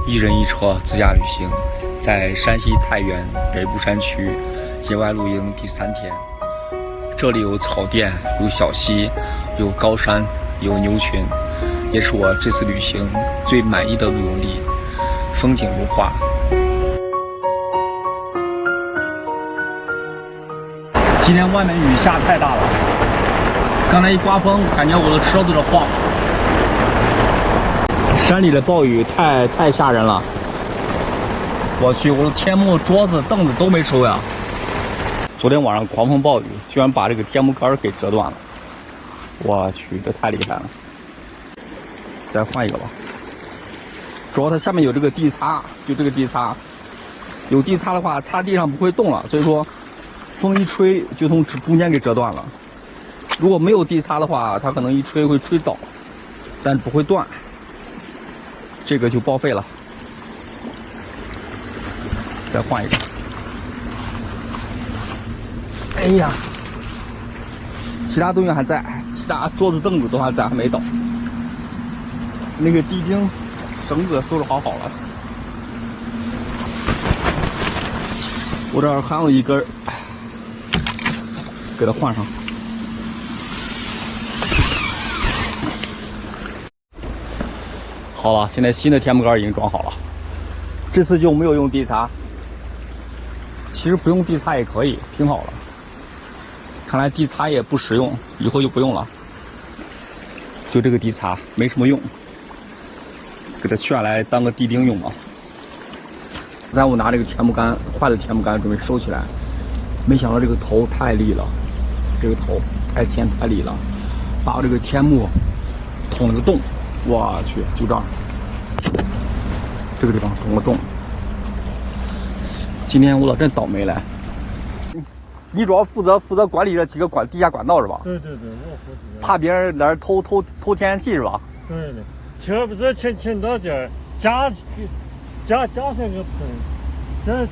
一人一车自驾旅行，在山西太原北部山区野外露营第3天。这里有草甸，有小溪，有高山，有牛群，也是我这次旅行最满意的露营地，风景如画。今天外面雨下太大了，刚才一刮风，感觉我的车都在晃。山里的暴雨太吓人了，我去，我的天幕、桌子、凳子都没收呀。昨天晚上狂风暴雨，居然把这个天幕杆给折断了，我去，这太厉害了。再换一个吧，主要它下面有这个地擦，就这个地擦，有地擦的话，擦地上不会动了，所以说风一吹就从中间给折断了。如果没有地擦的话，它可能一吹会吹倒，但不会断。这个就报废了，再换一个。哎呀，其他东西还在，其他桌子凳子都还在，还没倒。那个地钉、绳子收拾好了。我这儿还有一根，给它换上。好了，现在新的天幕杆已经装好了，这次就没有用地擦。其实不用地擦也可以，挺好的。看来地擦也不实用，以后就不用了。就这个地擦没什么用，给它取下来当个地钉用吧。刚才我拿这个天幕杆，坏的天幕杆准备收起来，没想到这个头太利了，这个头太尖太利了，把我这个天幕捅了个洞。我去，就这儿，这个地方捅个洞。今天我老真倒霉了。你主要负责管理这几个地下管道是吧？对，我负责。怕别人来偷天然气是吧？对，这不是请到这儿加上个棚，这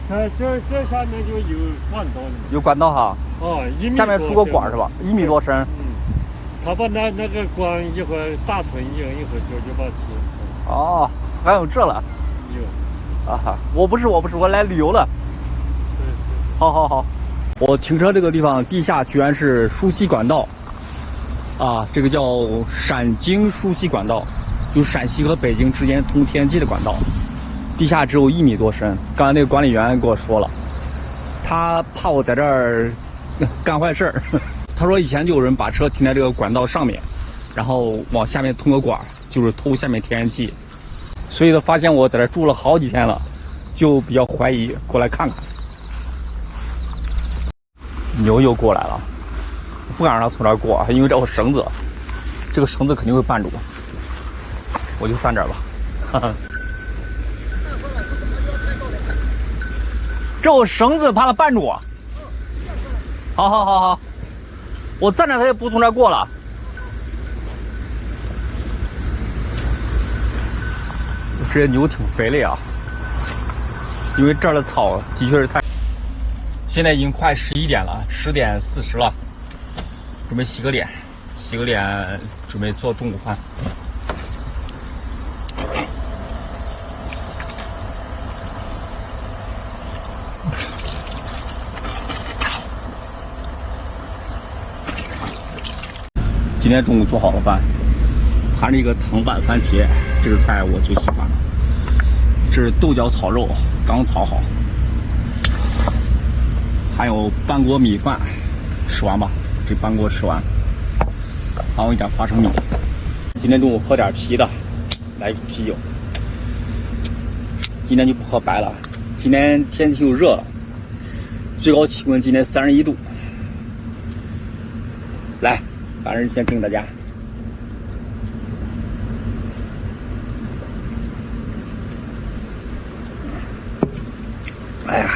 下面就有管道了。有管道哈。哦，1米多。下面出个管是吧？1米多深。他把那个管一会儿打通以后就把气。哦，还有这了。有。啊哈，我不是，我来旅游的。对。好。我停车这个地方地下居然是输气管道。啊，这个叫陕京输气管道，就陕西和北京之间通天然气的管道。地下只有1米多深。刚才那个管理员跟我说了，他怕我在这儿干坏事儿。他说以前就有人把车停在这个管道上面，然后往下面通个管，就是偷下面天然气。所以他发现我在这住了好几天了，就比较怀疑，过来看看。牛又过来了，不敢让他从这儿过，因为这有绳子，这个绳子肯定会绊住我，就站这儿吧。哈哈，这有绳子，怕他绊住我。好。我站着他也不从这儿过了。这些牛挺肥的呀，因为这儿的草的确是太……现在已经快11点了，10点40了，准备洗个脸，准备做中午饭。今天中午做好了饭，含着一个糖拌番茄，这个菜我最喜欢。这是豆角炒肉，刚炒好，还有半锅米饭，吃完吧，这半锅吃完，还有一点花生米。今天中午喝点啤的，来一瓶啤酒。今天就不喝白了，今天天气又热了，最高气温今天31度。来。反正先听大家。哎呀，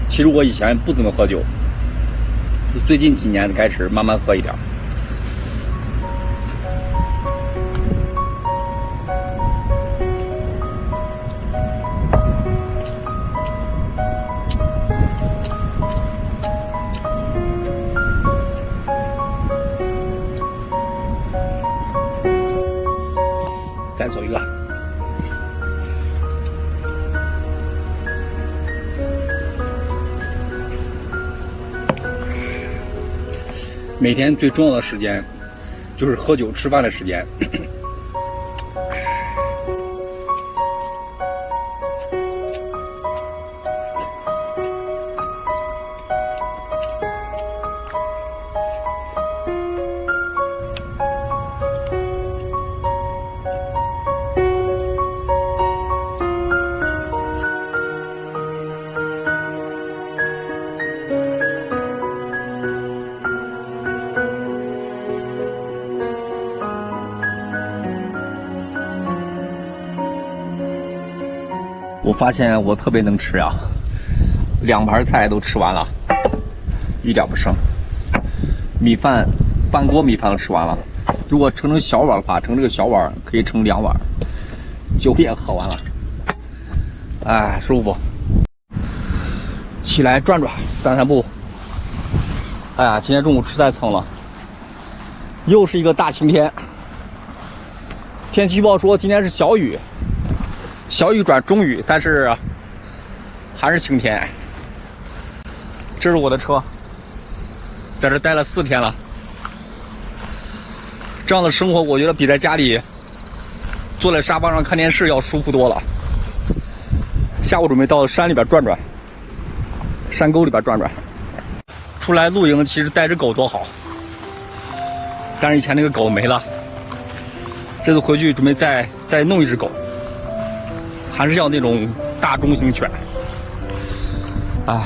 其实我以前不怎么喝酒，最近几年开始慢慢喝一点。再走一个。每天最重要的时间就是喝酒吃饭的时间。我发现我特别能吃啊，2盘菜都吃完了，一点不剩。米饭，半锅米饭都吃完了。如果盛成小碗的话，盛这个小碗可以盛2碗。酒也喝完了，哎，舒服。起来转转，散散步。哎呀，今天中午吃太撑了，又是一个大晴天。天气预报说今天是小雨。小雨转中雨，但是还是晴天。这是我的车，在这待了4天了。这样的生活，我觉得比在家里坐在沙发上看电视要舒服多了。下午准备到山里边转转，山沟里边转转。出来露营，其实带只狗多好，但是以前那个狗没了，这次回去准备再弄一只狗。还是要那种大中型犬，哎。